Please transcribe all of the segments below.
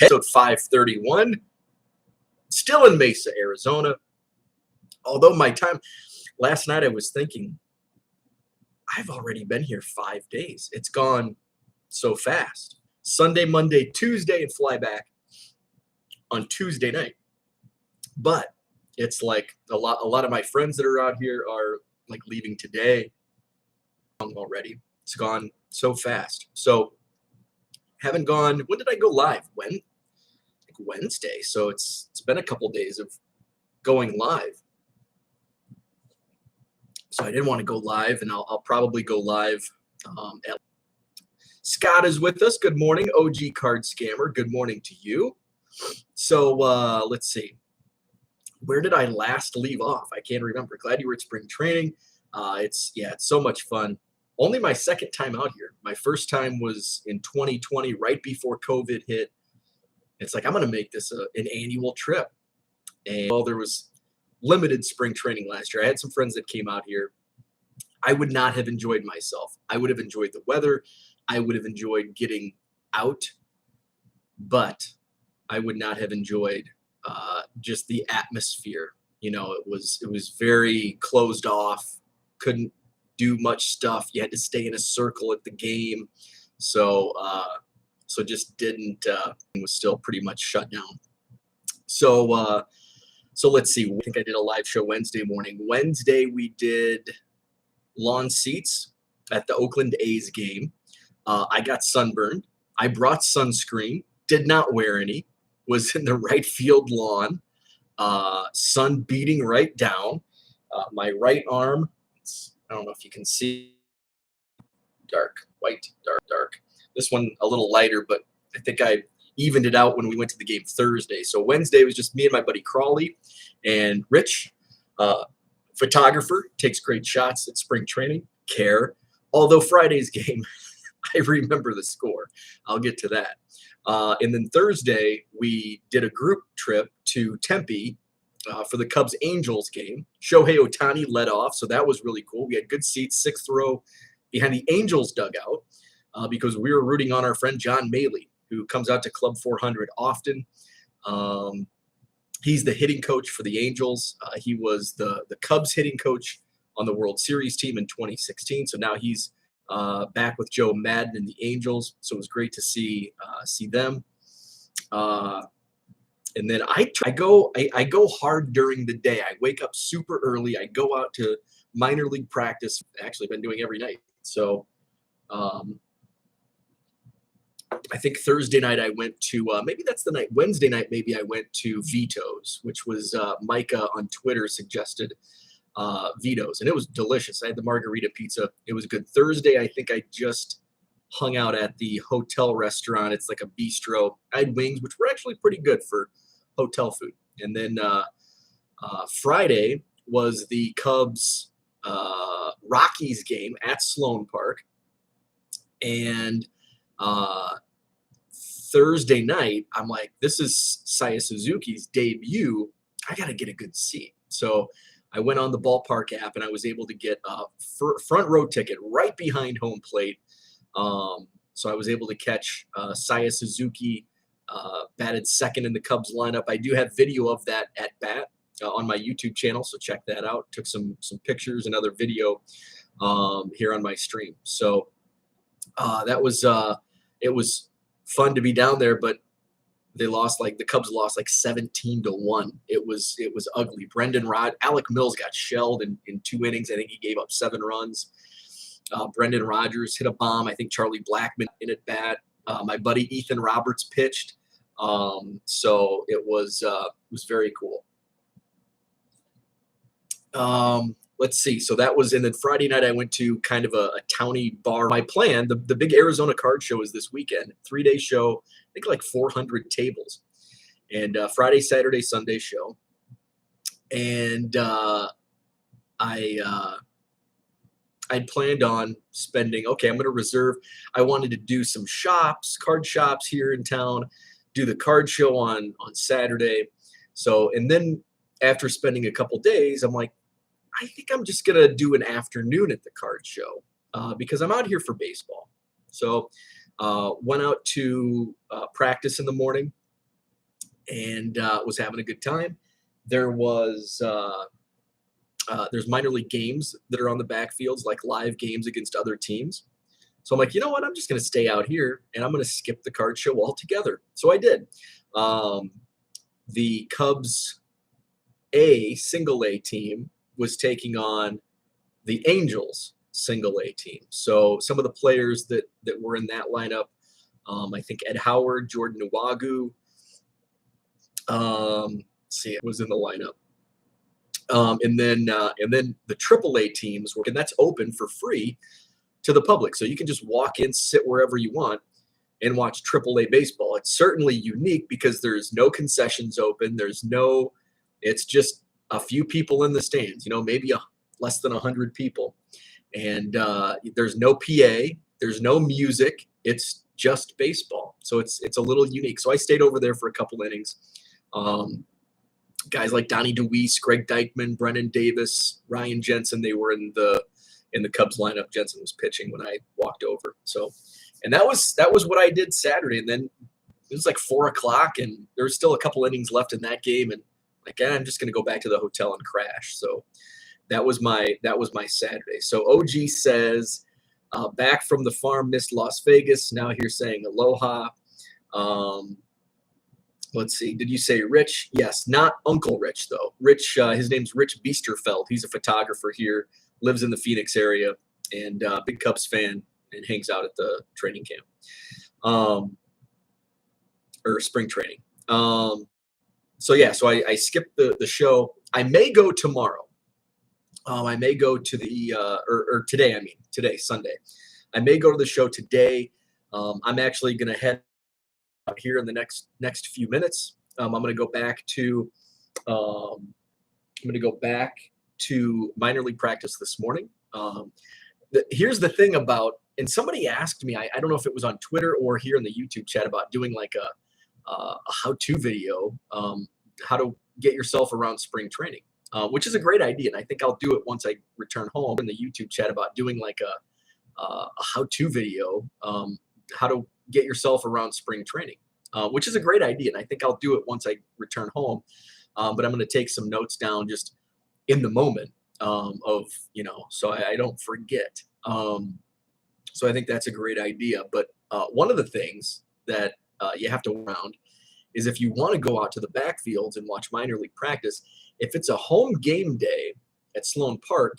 Episode 531, still in Mesa, Arizona. Although my time last night, I was thinking, I've already been here 5 days. It's gone so fast. Sunday, Monday, Tuesday, and fly back on Tuesday night. But it's like a lot of my friends that are out here are like leaving today already. It's gone so fast. So haven't gone. When did I go live? Wednesday. So it's been a couple days of going live. So I didn't want to go live, and I'll probably go live. Scott is with us. Good morning, OG Card Scammer. Good morning to you. So let's see. Where did I last leave off? I can't remember. Glad you were at spring training. It's so much fun. Only my second time out here. My first time was in 2020, right before COVID hit. It's like, I'm going to make this an annual trip. And while there was limited spring training last year, I had some friends that came out here. I would not have enjoyed myself. I would have enjoyed the weather. I would have enjoyed getting out. But I would not have enjoyed just the atmosphere. You know, it was very closed off. Couldn't do much stuff. You had to stay in a circle at the game. So just didn't, was still pretty much shut down. So let's see. I think I did a live show Wednesday morning. Wednesday, we did lawn seats at the Oakland A's game. I got sunburned. I brought sunscreen, did not wear any, was in the right field lawn, sun beating right down. My right arm, I don't know if you can see, dark, white, dark. This one a little lighter, but I think I evened it out when we went to the game Thursday. So Wednesday was just me and my buddy Crawley and Rich, photographer, takes great shots at spring training, Care. Although Friday's game, I remember the score. I'll get to that. And then Thursday, we did a group trip to Tempe for the Cubs-Angels game. Shohei Ohtani led off, so that was really cool. We had good seats, 6th row behind the Angels dugout because we were rooting on our friend John Maley, who comes out to Club 400 often. He's the hitting coach for the Angels. He was the Cubs hitting coach on the World Series team in 2016. So now he's back with Joe Madden and the Angels. So it was great to see them. And then I go hard during the day. I wake up super early. I go out to minor league practice. Actually, been doing every night. So I think Thursday night I went to, maybe that's the night, Wednesday night maybe I went to Vito's, which was Micah on Twitter suggested Vito's, and it was delicious. I had the margarita pizza. It was good. Thursday, I think I just hung out at the hotel restaurant. It's like a bistro. I had wings, which were actually pretty good for hotel food. And then Friday was the Cubs Rockies game at Sloan Park. And Thursday night, I'm like, this is Saya Suzuki's debut. I got to get a good seat. So I went on the ballpark app and I was able to get a front row ticket right behind home plate. So I was able to catch Saya Suzuki batted second in the Cubs lineup. I do have video of that at bat on my YouTube channel, so check that out. Took some pictures and other video here on my stream. So that was it was fun to be down there, but the Cubs lost like 17-1. It was ugly. Alec Mills got shelled in 2 innings. I think he gave up 7 runs. Brendan Rodgers hit a bomb. I think Charlie Blackmon in at bat. My buddy Ethan Roberts pitched. So it was very cool. Let's see. So that was, and then Friday night I went to kind of a towny bar. My plan, the big Arizona card show is this weekend, 3-day show, I think like 400 tables, and Friday, Saturday, Sunday show. And I'd planned on spending, I'm going to reserve. I wanted to do some card shops here in town, do the card show on Saturday. So, and then after spending a couple days, I'm like, I think I'm just going to do an afternoon at the card show because I'm out here for baseball. So went out to practice in the morning, and was having a good time. There was there's minor league games that are on the backfields, like live games against other teams. So I'm like, you know what? I'm just going to stay out here and I'm going to skip the card show altogether. So I did. Um, the Cubs single A team was taking on the Angels single A team. So some of the players that were in that lineup, I think Ed Howard, Jordan Nwagu, see, it was in the lineup. And then the AAA teams and that's open for free to the public. So you can just walk in, sit wherever you want, and watch AAA baseball. It's certainly unique because there's no concessions open. It's just a few people in the stands. Maybe less than 100 people, and there's no PA. There's no music. It's just baseball. So it's a little unique. So I stayed over there for a couple innings. Guys like Donnie DeWeese, Greg Dykman, Brennan Davis, Ryan Jensen, they were in the Cubs lineup. Jensen was pitching when I walked over. So, and that was what I did Saturday. And then it was like 4:00 and there was still a couple innings left in that game. And like, I'm just going to go back to the hotel and crash. So that was my Saturday. So OG says, back from the farm, missed Las Vegas. Now here saying aloha. Let's see. Did you say Rich? Yes, not Uncle Rich though. Rich, his name's Rich Biesterfeld. He's a photographer here, lives in the Phoenix area, and big Cubs fan, and hangs out at the training camp, or spring training. So yeah, so I skipped the show. I may go tomorrow. I may go to the or today. I mean today, Sunday. I may go to the show today. I'm actually going to head out here in the next few minutes. I'm going to go back to minor league practice this morning. Here's the thing about, and somebody asked me, I don't know if it was on Twitter or here in the YouTube chat, about doing like a how-to video, how to get yourself around spring training, which is a great idea. And I think I'll do it once I return home, in the YouTube chat, about doing like a how-to video, how to get yourself around spring training, which is a great idea. And I think I'll do it once I return home. But I'm going to take some notes down just in the moment, so I don't forget. So I think that's a great idea. But one of the things that you have to around is, if you want to go out to the backfields and watch minor league practice, if it's a home game day at Sloan Park,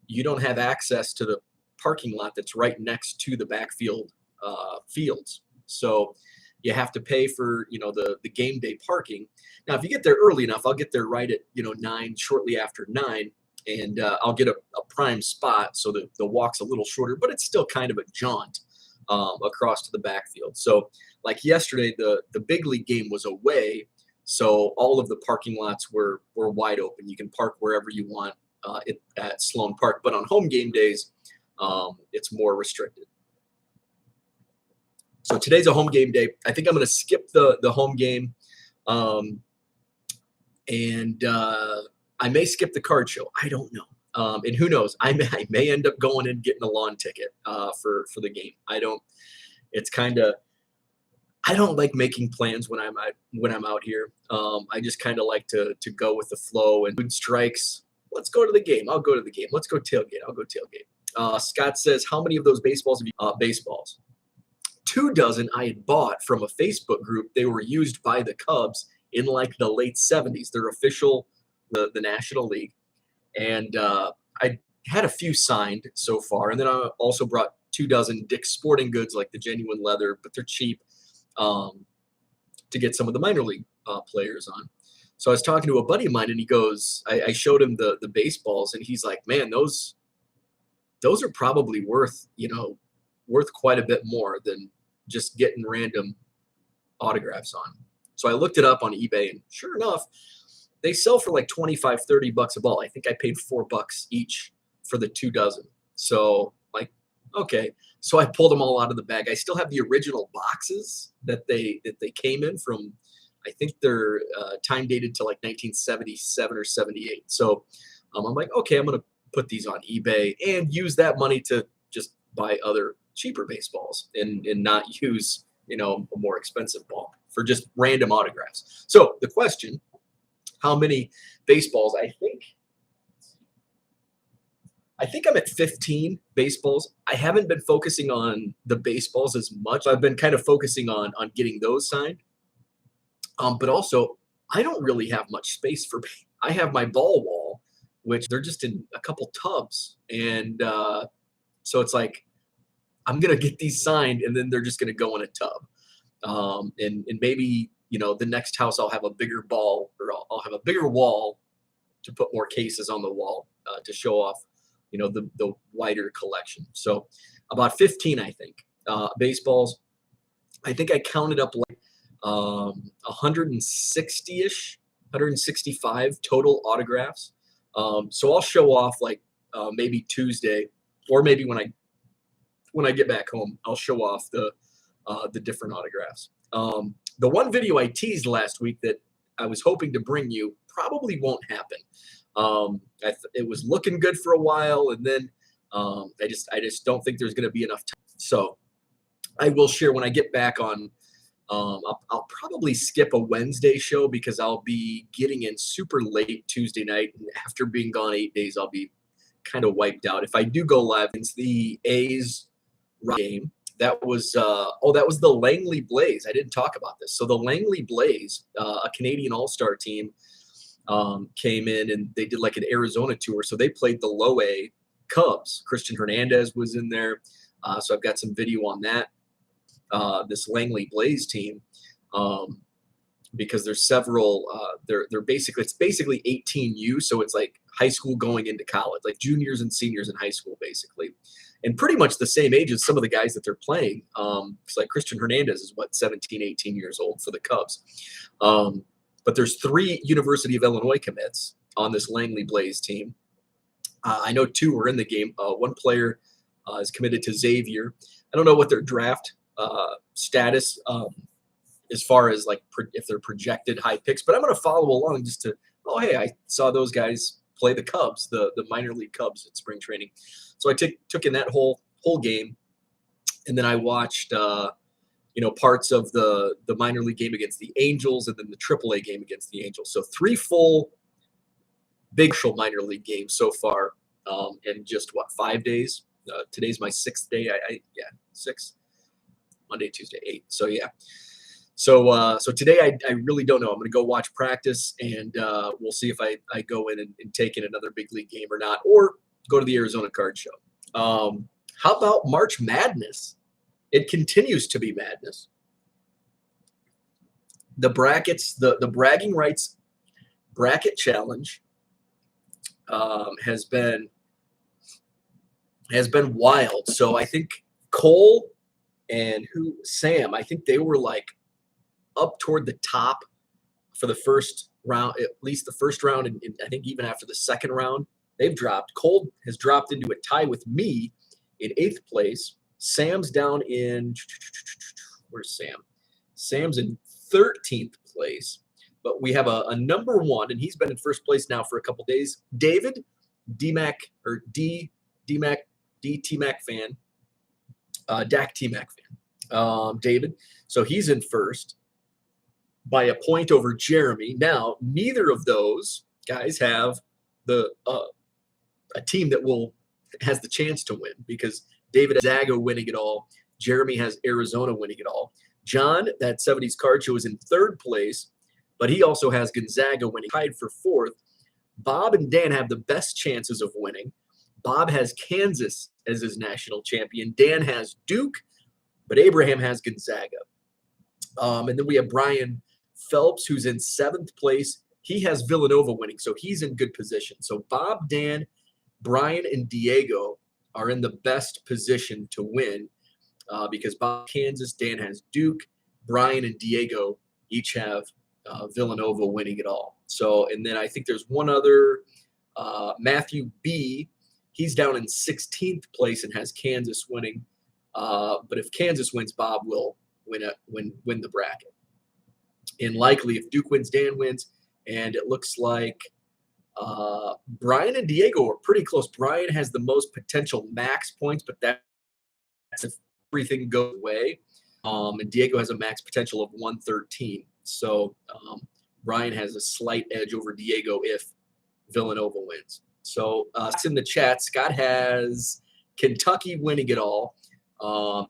you don't have access to the parking lot that's right next to the backfield fields. So you have to pay for, the game day parking. Now, if you get there early enough, I'll get there right at, 9, shortly after 9, and I'll get a prime spot so that the walk's a little shorter, but it's still kind of a jaunt across to the backfield. So like yesterday, the big league game was away, so all of the parking lots were wide open. You can park wherever you want at Sloan Park, but on home game days, it's more restricted. So today's a home game day. I think I'm going to skip the home game, and I may skip the card show. I don't know. And who knows? I may end up going and getting a lawn ticket for the game. I don't like making plans when I'm out here. I just kind of like to go with the flow, and food strikes. Let's go to the game. I'll go to the game. Let's go tailgate. I'll go tailgate. Scott says, how many of those baseballs have you? Baseballs. 2 dozen I had bought from a Facebook group. They were used by the Cubs in like the late 70s. They're official, the National League. And I had a few signed so far. And then I also brought 2 dozen Dick's Sporting Goods, like the genuine leather, but they're cheap, to get some of the minor league players on. So I was talking to a buddy of mine, and he goes, I showed him the baseballs, and he's like, man, those are probably worth quite a bit more than just getting random autographs on. So I looked it up on eBay, and sure enough, they sell for like $25-$30 a ball. I think I paid $4 each for the 2 dozen. So like, okay. So I pulled them all out of the bag. I still have the original boxes that they came in from. I think they're time dated to like 1977 or 78. So I'm like, okay, I'm going to put these on eBay and use that money to buy other cheaper baseballs and not use, a more expensive ball. for just random autographs. So the question, how many baseballs? I think I'm at 15 baseballs. I haven't been focusing on the baseballs as much. I've been kind of focusing on getting those signed. But also, I don't really have much space for. I have my ball wall, which they're just in a couple tubs, and so it's like I'm gonna get these signed, and then they're just gonna go in a tub. And maybe the next house I'll have a bigger ball, or I'll have a bigger wall to put more cases on the wall to show off the wider collection. So about 15, I think, baseballs. I think I counted up like 160-ish, 165 total autographs. So I'll show off like maybe Tuesday, or maybe when I get back home, I'll show off the different autographs. The one video I teased last week that I was hoping to bring you probably won't happen. It was looking good for a while, and then I just don't think there's going to be enough time. So I will share when I get back on. I'll probably skip a Wednesday show because I'll be getting in super late Tuesday night, and after being gone 8 days, I'll be kind of wiped out. If I do go live, it's the A's game. That was the Langley Blaze. I didn't talk about this. So the Langley Blaze, a Canadian All-Star team, came in and they did like an Arizona tour. So they played the low A Cubs. Christian Hernandez was in there. So I've got some video on that. This Langley Blaze team, because there's several. It's basically 18U, so it's like high school going into college, like juniors and seniors in high school, basically, and pretty much the same age as some of the guys that they're playing. It's like Christian Hernandez is 17, 18 years old for the Cubs. But there's 3 University of Illinois commits on this Langley Blaze team. I know 2 are in the game. One player is committed to Xavier. I don't know what their draft status as far as like if they're projected high picks, but I'm going to follow along just to, hey, I saw those guys play the Cubs, the minor league Cubs at spring training. So I took in that whole game, and then I watched parts of the minor league game against the Angels, and then the AAA game against the Angels. So 3 full big minor league games so far in just 5 days. Today's my 6th day. 6. Monday, Tuesday, 8. So yeah. So today I really don't know. I'm going to go watch practice, and we'll see if I go in and take in another big league game or not, or go to the Arizona Card Show. How about March Madness? It continues to be madness. The brackets, the bragging rights bracket challenge has been wild. So I think Cole and Sam, I think they were like up toward the top for the first round, at least the first round, and I think even after the second round, they've dropped. Cole has dropped into a tie with me in 8th place. Sam's down in, where's Sam? Sam's in 13th place, but we have a number 1, and he's been in first place now for a couple days. David D-Mac, or D-Mac, D-T-Mac fan, Dak T-Mac fan, David. So he's in first by a point over Jeremy. Now, neither of those guys have a team that has the chance to win, because David has Zaga winning it all. Jeremy has Arizona winning it all. John, that 70s Card Show, is in 3rd place, but he also has Gonzaga winning, tied for 4th. Bob and Dan have the best chances of winning. Bob has Kansas as his national champion. Dan has Duke, but Abraham has Gonzaga. And then we have Brian Phelps, who's in 7th place. He has Villanova winning, so he's in good position. So Bob, Dan, Brian, and Diego are in the best position to win because Bob has Kansas, Dan has Duke, Brian and Diego each have Villanova winning it all. So, and then I think there's one other, Matthew B. He's down in 16th place and has Kansas winning. But if Kansas wins, Bob will win the bracket. And likely, if Duke wins, Dan wins. And it looks like Brian and Diego are pretty close. Brian has the most potential max points, but that's if everything goes away. And Diego has a max potential of 113. So Brian has a slight edge over Diego if Villanova wins. So it's in the chat. Scott has Kentucky winning it all.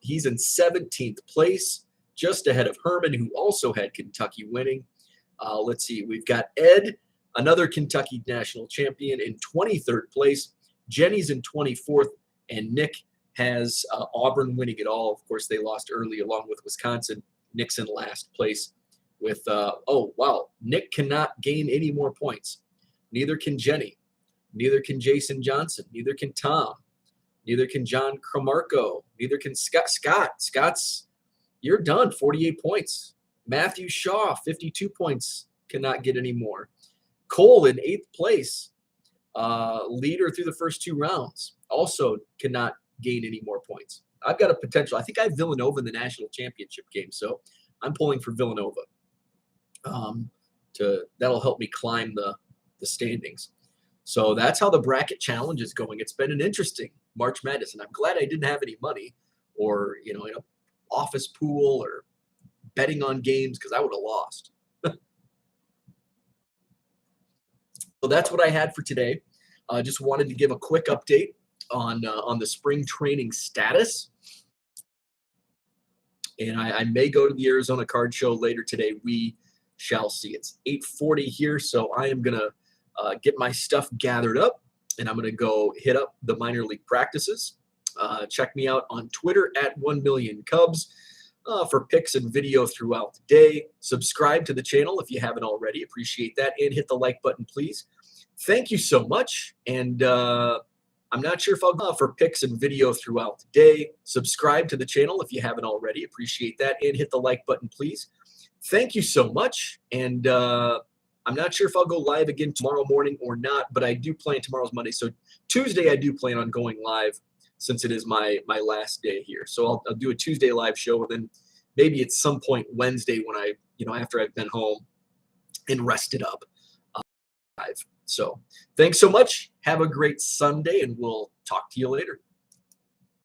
He's in 17th place, just ahead of Herman, who also had Kentucky winning. Let's see. We've got Ed, another Kentucky national champion, in 23rd place. Jenny's in 24th, and Nick has Auburn winning it all. Of course, they lost early along with Wisconsin. Nick's in last place with, oh, wow. Nick cannot gain any more points. Neither can Jenny. Neither can Jason Johnson. Neither can Tom. Neither can John Cromarco. Neither can Scott. Scott's, you're done, 48 points. Matthew Shaw, 52 points, cannot get any more. Cole in 8th place, leader through the first 2 rounds, also cannot gain any more points. I've got a potential. I think I have Villanova in the national championship game, so I'm pulling for Villanova. That'll help me climb the standings. So that's how the bracket challenge is going. It's been an interesting March Madness, and I'm glad I didn't have any money or, in an office pool or betting on games, because I would have lost. So that's what I had for today. Just wanted to give a quick update on the spring training status. And I may go to the Arizona Card Show later today. We shall see. It's 8:40 here, so I am going to get my stuff gathered up, and I'm going to go hit up the minor league practices. Check me out on Twitter at 1MillionCubs for pics and video throughout the day. Subscribe to the channel if you haven't already. Appreciate that. And hit the like button, please. Thank you so much. And I'm not sure if I'll go for pics and video throughout the day. Subscribe to the channel if you haven't already. Appreciate that. And hit the like button, please. Thank you so much. And I'm not sure if I'll go live again tomorrow morning or not, but I do plan, tomorrow's Monday. So Tuesday, I do plan on going live since it is my last day here. So I'll do a Tuesday live show, and then maybe at some point Wednesday when I, after I've been home and rested up. Live. So thanks so much. Have a great Sunday, and we'll talk to you later.